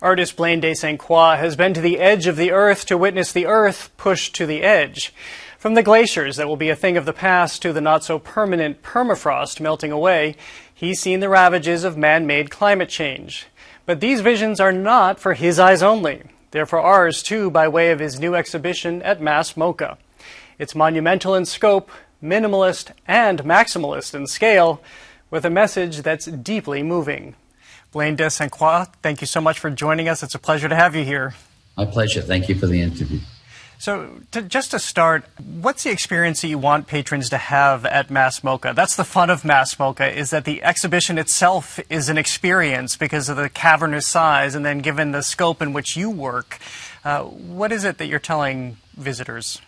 Artist Blane has been to the edge of the Earth to witness the Earth pushed to the edge. From the glaciers that will be a thing of the past to the not-so-permanent permafrost melting away, he's seen the ravages of man-made climate change. But these visions are not for his eyes only. They're for ours, too, by way of his new exhibition at MoCA. It's monumental in scope, minimalist and maximalist in scale, with a message that's deeply moving. Blane, thank you so much for joining us. It's a pleasure to have you here. My pleasure. Thank you for the interview. So, just to start, what's the experience that you want patrons to have at MoCA? That's the fun of MoCA, is that the exhibition itself is an experience because of the cavernous size, and then given the scope in which you work, what is it that you're telling visitors?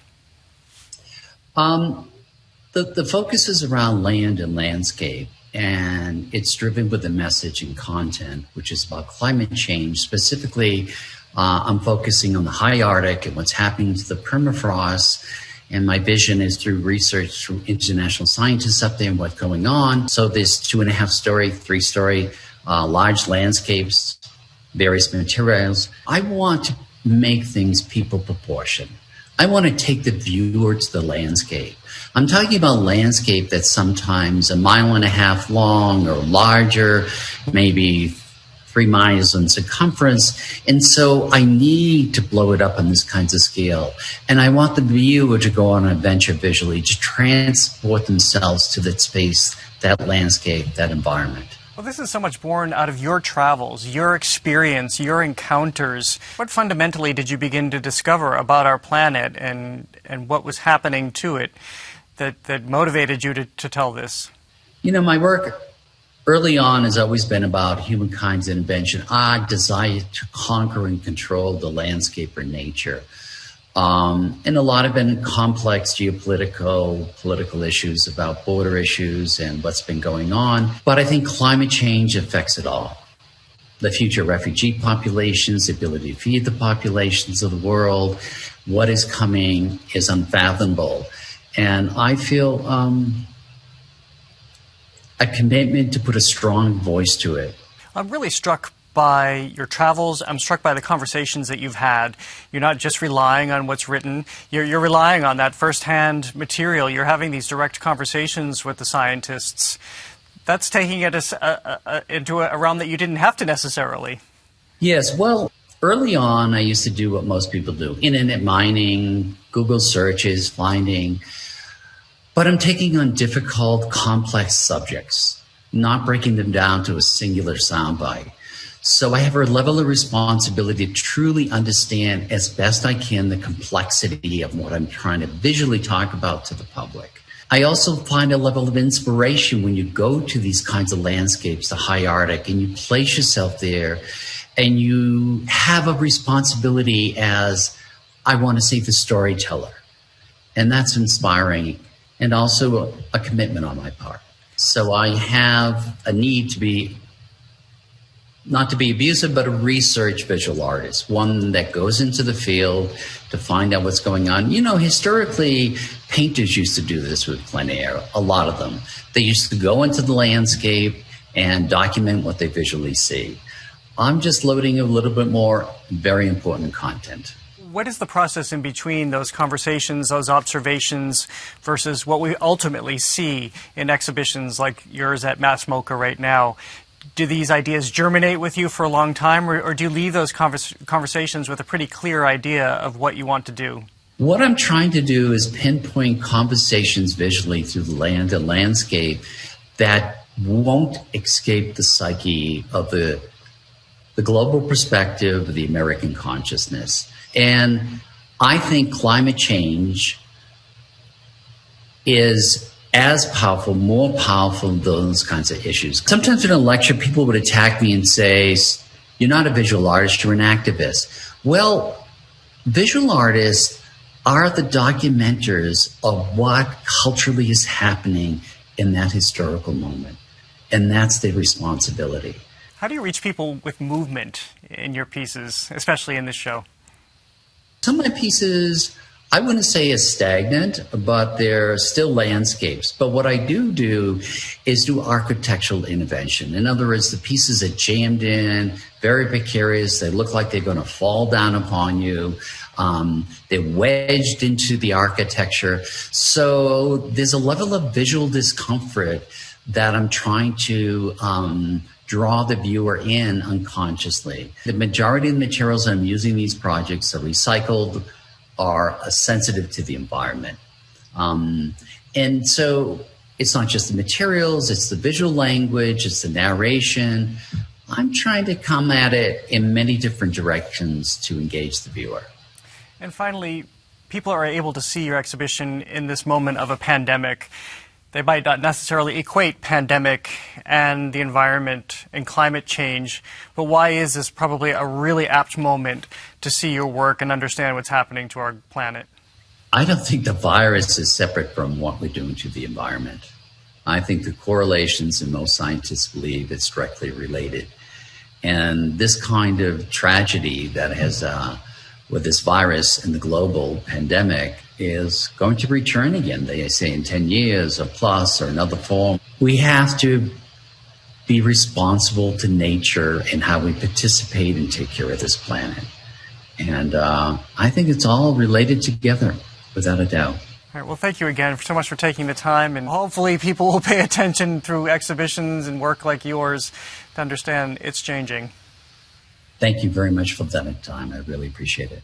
The focus is around land and landscape, and it's driven with a message and content, which is about climate change. Specifically, I'm focusing on the high Arctic and what's happening to the permafrost. And my vision is through research through international scientists up there and what's going on. So there's 2.5-story, 3-story, large landscapes, various materials. I want to make things people proportion. I want to take the viewer to the landscape. I'm talking about landscape that's sometimes 1.5 miles long or larger, maybe 3 miles in circumference. And so I need to blow it up on this kinds of scale. And I want the viewer to go on an adventure visually, to transport themselves to that space, that landscape, that environment. Well, this is so much born out of your travels, your experience, your encounters. What fundamentally did you begin to discover about our planet and what was happening to it that motivated you to tell this? You know, my work early on has always been about humankind's invention, our desire to conquer and control the landscape or nature. And a lot have been complex political issues about border issues and what's been going on. But I think climate change affects it all. The future refugee populations, the ability to feed the populations of the world, what is coming is unfathomable. And I feel a commitment to put a strong voice to it. I'm really struck by your travels. I'm struck by the conversations that you've had. You're not just relying on what's written. You're relying on that firsthand material. You're having these direct conversations with the scientists. That's taking it into a realm that you didn't have to necessarily. Yes, well, early on, I used to do what most people do. Internet mining, Google searches, finding. But I'm taking on difficult, complex subjects, not breaking them down to a singular soundbite. So I have a level of responsibility to truly understand as best I can the complexity of what I'm trying to visually talk about to the public. I also find a level of inspiration when you go to these kinds of landscapes, the high Arctic, and you place yourself there and you have a responsibility as, I want to see the storyteller. And that's inspiring and also a commitment on my part. So I have a need to be, not to be abusive, but a research visual artist, one that goes into the field to find out what's going on. You know, historically, painters used to do this with plein air, a lot of them. They used to go into the landscape and document what they visually see. I'm just loading a little bit more very important content. What is the process in between those conversations, those observations, versus what we ultimately see in exhibitions like yours at MoCA right now? Do these ideas germinate with you for a long time, or do you leave those conversations with a pretty clear idea of what you want to do? What I'm trying to do is pinpoint conversations visually through the land and landscape that won't escape the psyche of the global perspective of the American consciousness. And I think climate change is as powerful, more powerful than those kinds of issues. Sometimes in a lecture, people would attack me and say, you're not a visual artist, you're an activist. Well, visual artists are the documenters of what culturally is happening in that historical moment. And that's their responsibility. How do you reach people with movement in your pieces, especially in this show? Some of my pieces I wouldn't say it's stagnant, but they're still landscapes. But what I do is do architectural intervention. In other words, the pieces are jammed in, very precarious. They look like they're going to fall down upon you. They're wedged into the architecture. So there's a level of visual discomfort that I'm trying to draw the viewer in unconsciously. The majority of the materials I'm using in these projects are recycled, are sensitive to the environment. And so it's not just the materials, it's the visual language, it's the narration. I'm trying to come at it in many different directions to engage the viewer. And finally, people are able to see your exhibition in this moment of a pandemic. They might not necessarily equate pandemic and the environment and climate change, but why is this probably a really apt moment to see your work and understand what's happening to our planet? I don't think the virus is separate from what we're doing to the environment. I think the correlations, and most scientists believe it's directly related. And this kind of tragedy that has with this virus and the global pandemic is going to return again, they say, in 10 years or plus, or another form. We have to be responsible to nature and how we participate and take care of this planet. And I think it's all related together, without a doubt. All right, well, thank you again so much for taking the time, and hopefully people will pay attention through exhibitions and work like yours to understand it's changing. Thank you very much for that time. I really appreciate it.